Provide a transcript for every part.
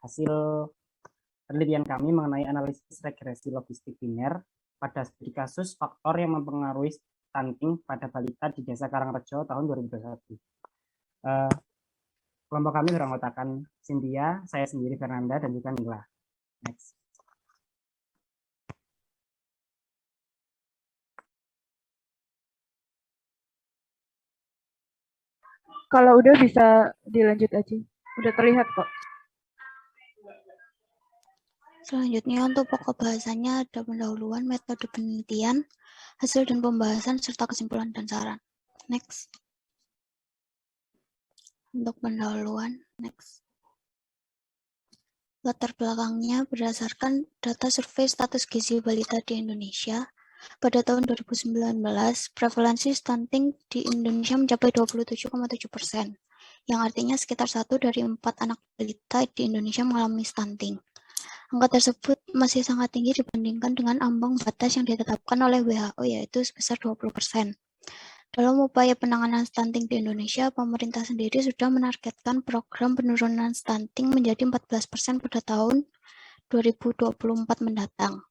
hasil penelitian kami mengenai analisis regresi logistik biner pada studi kasus faktor yang mempengaruhi stunting pada balita di Desa Karangrejo tahun 2021. Kelompok kami beranggotakan Cynthia, saya sendiri Fernanda, dan juga Mila. Next. Kalau udah bisa dilanjut aja. Udah terlihat kok. Selanjutnya untuk pokok bahasannya ada pendahuluan, metode penelitian, hasil dan pembahasan, serta kesimpulan dan saran. Next. Untuk pendahuluan, next. Latar belakangnya berdasarkan data survei status gizi balita di Indonesia. Pada tahun 2019, prevalensi stunting di Indonesia mencapai 27,7%, yang artinya sekitar 1 dari 4 anak balita di Indonesia mengalami stunting. Angka tersebut masih sangat tinggi dibandingkan dengan ambang batas yang ditetapkan oleh WHO, yaitu sebesar 20%. Dalam upaya penanganan stunting di Indonesia, pemerintah sendiri sudah menargetkan program penurunan stunting menjadi 14% pada tahun 2024 mendatang.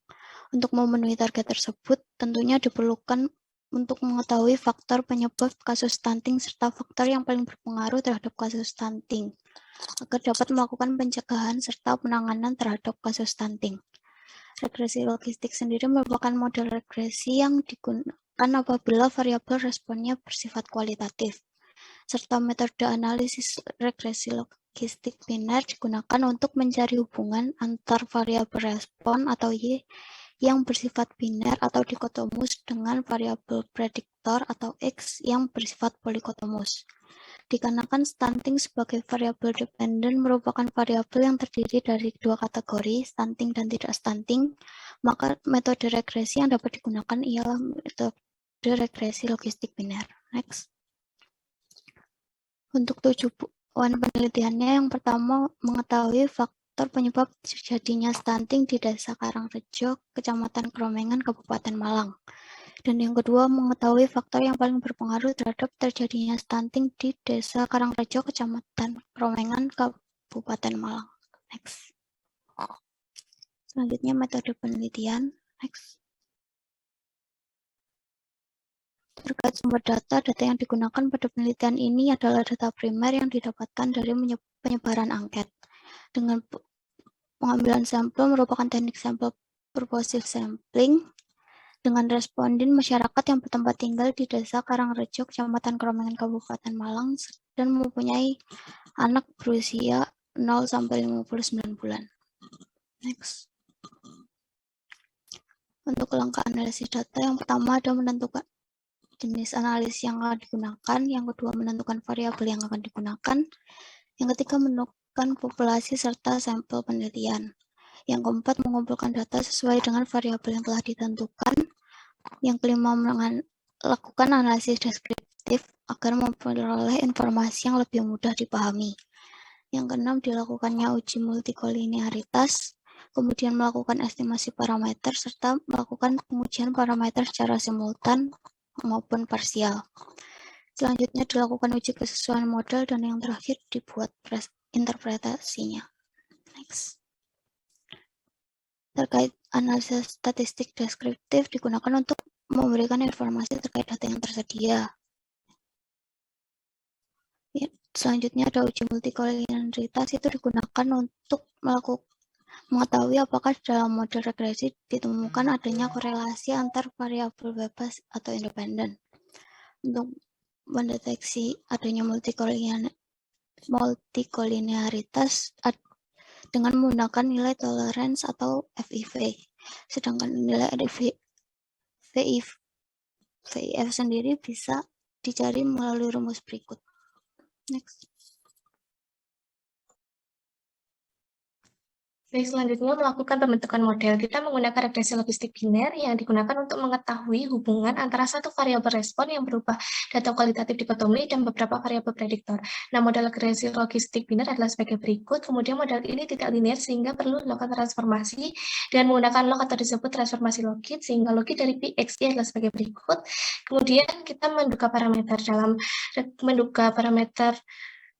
Untuk memenuhi target tersebut, tentunya diperlukan untuk mengetahui faktor penyebab kasus stunting serta faktor yang paling berpengaruh terhadap kasus stunting, agar dapat melakukan pencegahan serta penanganan terhadap kasus stunting. Regresi logistik sendiri merupakan model regresi yang digunakan apabila variabel responnya bersifat kualitatif, serta metode analisis regresi logistik biner digunakan untuk mencari hubungan antar variabel respon atau Y yang bersifat biner atau dikotomus dengan variabel prediktor atau X yang bersifat polikotomus. Dikarenakan stunting sebagai variabel dependen merupakan variabel yang terdiri dari dua kategori, stunting dan tidak stunting, maka metode regresi yang dapat digunakan ialah metode regresi logistik biner. Next. Untuk tujuan penelitiannya, yang pertama mengetahui faktor penyebab terjadinya stunting di Desa Karangrejo, Kecamatan Kromengan, Kabupaten Malang. Dan yang kedua, mengetahui faktor yang paling berpengaruh terhadap terjadinya stunting di Desa Karangrejo, Kecamatan Kromengan, Kabupaten Malang. Next. Selanjutnya metode penelitian. Next. Terkait sumber data yang digunakan pada penelitian ini adalah data primer yang didapatkan dari penyebaran angket. Dengan pengambilan sampel merupakan teknik sampel purposive sampling dengan responden masyarakat yang bertempat tinggal di Desa Karangrejo, Kecamatan Kromengan, Kabupaten Malang, dan mempunyai anak berusia 0 sampai 59 bulan. Next. Untuk langkah analisis data, yang pertama ada menentukan jenis analisis yang akan digunakan, yang kedua menentukan variabel yang akan digunakan, yang ketiga menentukan populasi serta sampel penelitian, yang keempat mengumpulkan data sesuai dengan variabel yang telah ditentukan, yang kelima melakukan analisis deskriptif agar memperoleh informasi yang lebih mudah dipahami, yang keenam dilakukannya uji multikolinearitas, kemudian melakukan estimasi parameter serta melakukan pengujian parameter secara simultan maupun parsial. Selanjutnya dilakukan uji kesesuaian model dan yang terakhir dibuat interpretasinya. Next. Terkait analisis statistik deskriptif digunakan untuk memberikan informasi terkait data yang tersedia. Ya, selanjutnya ada uji multikolinearitas, itu digunakan untuk mengetahui apakah dalam model regresi ditemukan adanya korelasi antar variabel bebas atau independen. Untuk mendeteksi adanya multikolinearitas dengan menggunakan nilai tolerance atau FIV. Sedangkan nilai VIF sendiri bisa dicari melalui rumus berikut. Next. Baik, selanjutnya melakukan pembentukan model. Kita menggunakan regresi logistik biner yang digunakan untuk mengetahui hubungan antara satu variabel respon yang berupa data kualitatif dikotomi dan beberapa variabel prediktor. Nah, model regresi logistik biner adalah sebagai berikut. Kemudian model ini tidak linear sehingga perlu dilakukan transformasi dan menggunakan log atau disebut transformasi logit, sehingga logit dari PXI adalah sebagai berikut. Kemudian kita menduga parameter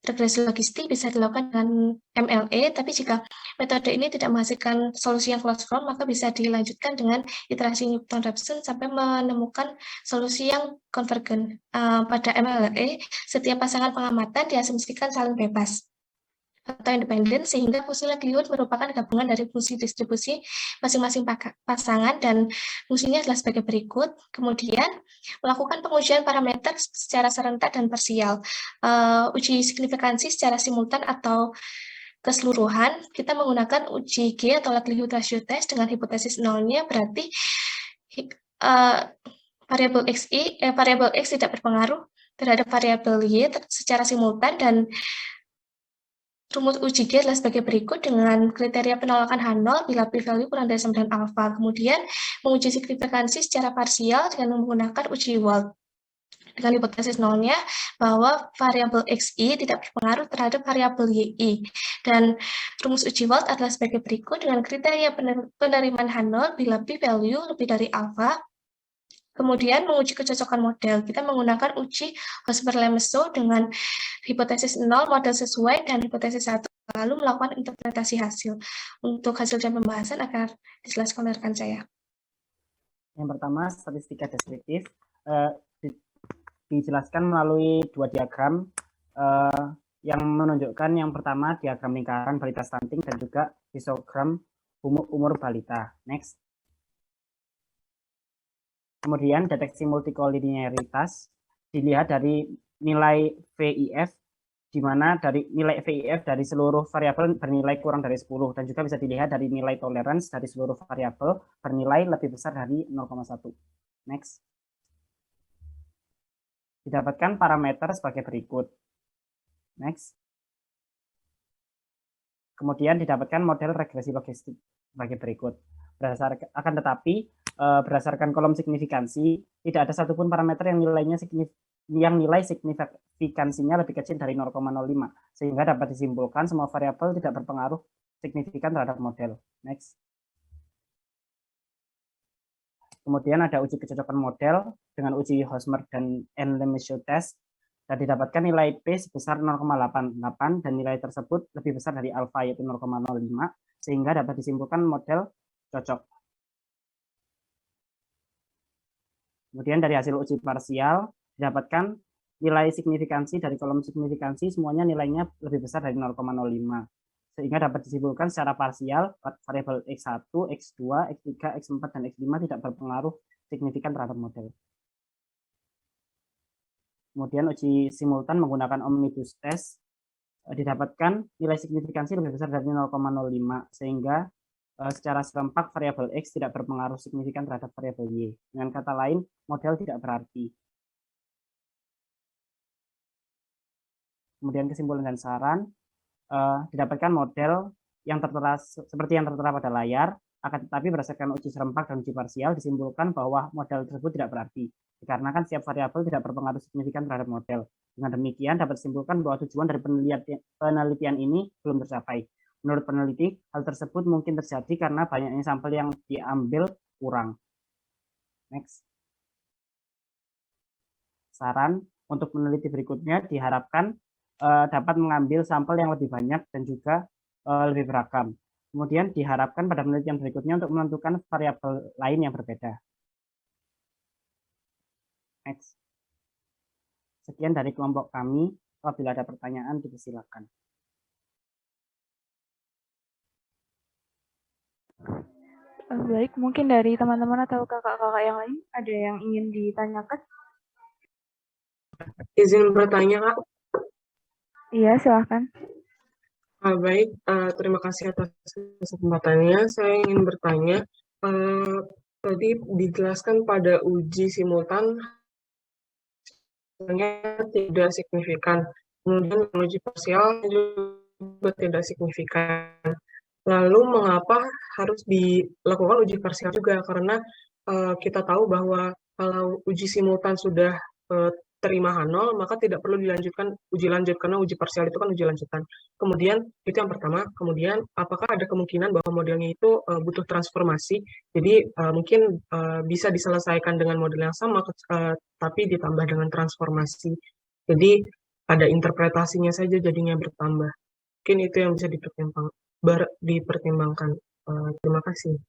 regresi logistik bisa dilakukan dengan MLE, tapi jika metode ini tidak menghasilkan solusi yang closed form, maka bisa dilanjutkan dengan iterasi Newton-Raphson sampai menemukan solusi yang konvergen. Pada MLE, setiap pasangan pengamatan diasumsikan saling bebas atau independen, sehingga fungsi likelihood merupakan gabungan dari fungsi distribusi masing-masing pasangan dan fungsinya adalah sebagai berikut. Kemudian melakukan pengujian parameter secara serentak dan parsial. Uji signifikansi secara simultan atau keseluruhan, kita menggunakan uji G atau likelihood ratio test dengan hipotesis nolnya, berarti variabel X tidak berpengaruh terhadap variabel Y secara simultan, dan rumus uji G adalah sebagai berikut dengan kriteria penolakan H0 bila p-value kurang dari 9 alfa. Kemudian menguji signifikansi secara parsial dengan menggunakan uji Wald dengan hipotesis nolnya bahwa variabel XI tidak berpengaruh terhadap variabel YI. Dan rumus uji Wald adalah sebagai berikut dengan kriteria penerimaan H0 bila p-value lebih dari alfa. Kemudian menguji kecocokan model, kita menggunakan uji Hosmer-Lemeso dengan hipotesis 0, model sesuai, dan hipotesis 1, lalu melakukan interpretasi hasil. Untuk hasil dan pembahasan akan dijelaskan oleh rekan saya. Yang pertama, statistika deskriptif dijelaskan melalui dua diagram yang menunjukkan yang pertama diagram lingkaran balita stunting dan juga histogram umur balita. Next. Kemudian deteksi multikolinearitas dilihat dari nilai VIF, di mana dari nilai VIF dari seluruh variabel bernilai kurang dari 10, dan juga bisa dilihat dari nilai tolerance dari seluruh variabel bernilai lebih besar dari 0,1. Next. Didapatkan parameter sebagai berikut. Next. Kemudian didapatkan model regresi logistik sebagai berikut. Akan tetapi berdasarkan kolom signifikansi, tidak ada satupun parameter yang nilai signifikansinya lebih kecil dari 0,05, sehingga dapat disimpulkan semua variabel tidak berpengaruh signifikan terhadap model. Next. Kemudian ada uji kecocokan model dengan uji Hosmer dan Lemeso test, dan didapatkan nilai P sebesar 0,88 dan nilai tersebut lebih besar dari alfa yaitu 0,05, sehingga dapat disimpulkan model cocok. Kemudian dari hasil uji parsial didapatkan nilai signifikansi dari kolom signifikansi semuanya nilainya lebih besar dari 0,05, sehingga dapat disimpulkan secara parsial variabel X1, X2, X3, X4, dan X5 tidak berpengaruh signifikan terhadap model. Kemudian uji simultan menggunakan omnibus test didapatkan nilai signifikansi lebih besar dari 0,05, sehingga secara serempak variabel X tidak berpengaruh signifikan terhadap variabel Y. Dengan kata lain, model tidak berarti. Kemudian kesimpulan dan saran, didapatkan model yang tertera seperti yang tertera pada layar, akan tetapi berdasarkan uji serempak dan uji parsial disimpulkan bahwa model tersebut tidak berarti, dikarenakan setiap variabel tidak berpengaruh signifikan terhadap model. Dengan demikian dapat disimpulkan bahwa tujuan dari penelitian ini belum tercapai. Menurut peneliti, hal tersebut mungkin terjadi karena banyaknya sampel yang diambil kurang. Next. Saran untuk peneliti berikutnya diharapkan dapat mengambil sampel yang lebih banyak dan juga lebih beragam. Kemudian diharapkan pada penelitian berikutnya untuk menentukan variabel lain yang berbeda. Next. Sekian dari kelompok kami. Apabila ada pertanyaan, dipersilakan. Baik, mungkin dari teman-teman atau kakak-kakak yang lain ada yang ingin ditanyakan? Izin bertanya, Kak. Iya, silahkan. Baik, terima kasih atas kesempatannya. Saya ingin bertanya, tadi dijelaskan pada uji simultan tidak signifikan, kemudian uji parsial juga tidak signifikan. Lalu mengapa harus dilakukan uji parsial juga? Karena kita tahu bahwa kalau uji simultan sudah terima H0, maka tidak perlu dilanjutkan uji lanjut, karena uji parsial itu kan uji lanjutan. Kemudian, itu yang pertama. Kemudian, apakah ada kemungkinan bahwa modelnya itu butuh transformasi, jadi mungkin bisa diselesaikan dengan model yang sama, tapi ditambah dengan transformasi. Jadi, ada interpretasinya saja jadinya bertambah. Mungkin itu yang bisa dipertimbangkan. Terima kasih.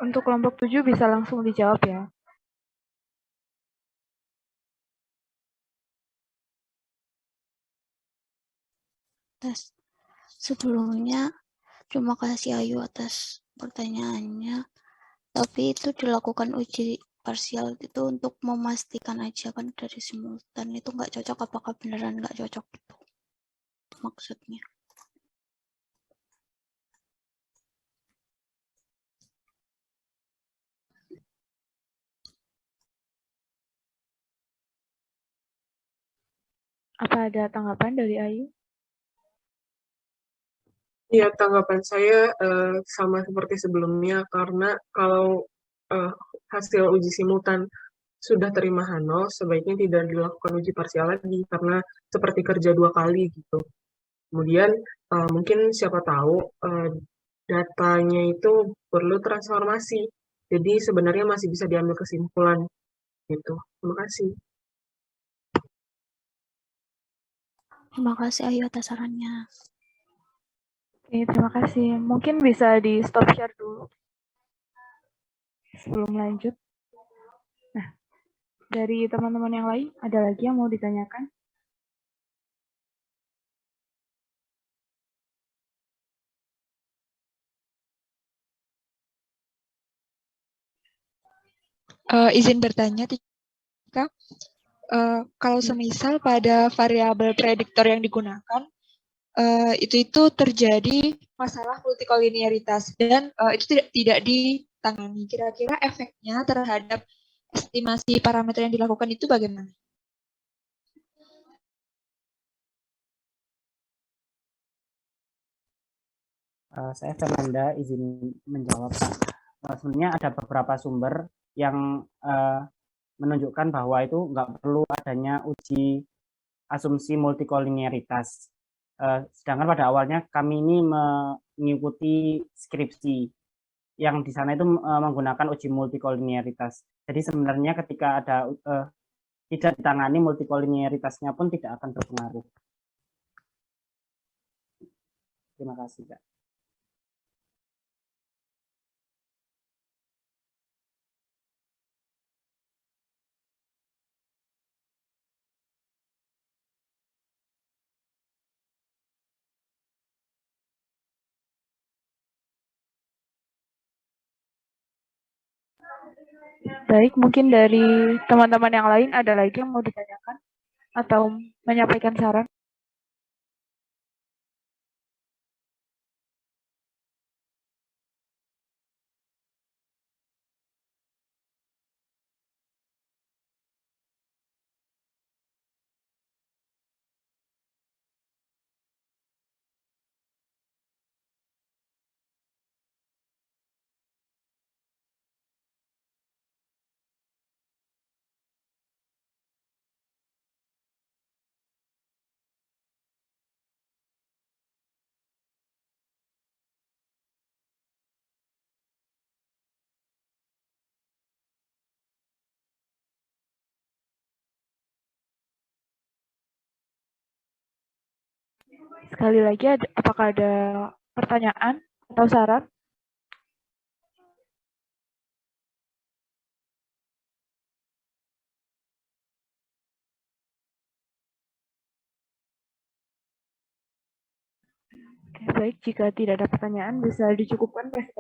Untuk kelompok 7 bisa langsung dijawab ya. Sebelumnya, terima kasih Ayu atas pertanyaannya. Tapi itu dilakukan uji parsial itu untuk memastikan aja kan dari simultan itu nggak cocok, apakah beneran nggak cocok itu maksudnya. Apa ada tanggapan dari Ayu? Ya, tanggapan saya sama seperti sebelumnya, karena kalau hasil uji simultan sudah terima H0, sebaiknya tidak dilakukan uji parsial lagi, karena seperti kerja 2 kali gitu. Kemudian mungkin siapa tahu datanya itu perlu transformasi, jadi sebenarnya masih bisa diambil kesimpulan gitu. Terima kasih. Terima kasih Ayu atas sarannya. Oke, terima kasih. Mungkin bisa di stop share dulu sebelum lanjut. Nah, dari teman-teman yang lain, ada lagi yang mau ditanyakan? Izin bertanya, Tika. Kalau semisal pada variabel prediktor yang digunakan, itu terjadi masalah multikolinearitas dan itu tidak ditangani. Kira-kira efeknya terhadap estimasi parameter yang dilakukan itu bagaimana? Saya Fernanda izin menjawab, Pak. Sebenarnya ada beberapa sumber yang menunjukkan bahwa itu nggak perlu adanya uji asumsi multikolinearitas. Sedangkan pada awalnya kami ini mengikuti skripsi yang di sana itu menggunakan uji multikolinearitas. Jadi sebenarnya ketika ada tidak ditangani, multikolinearitasnya pun tidak akan berpengaruh. Terima kasih, Kak. Baik, mungkin dari teman-teman yang lain ada lagi yang mau ditanyakan atau menyampaikan saran? Sekali lagi, apakah ada pertanyaan atau saran? Oke, baik, jika tidak ada pertanyaan, bisa dicukupkan presentasi.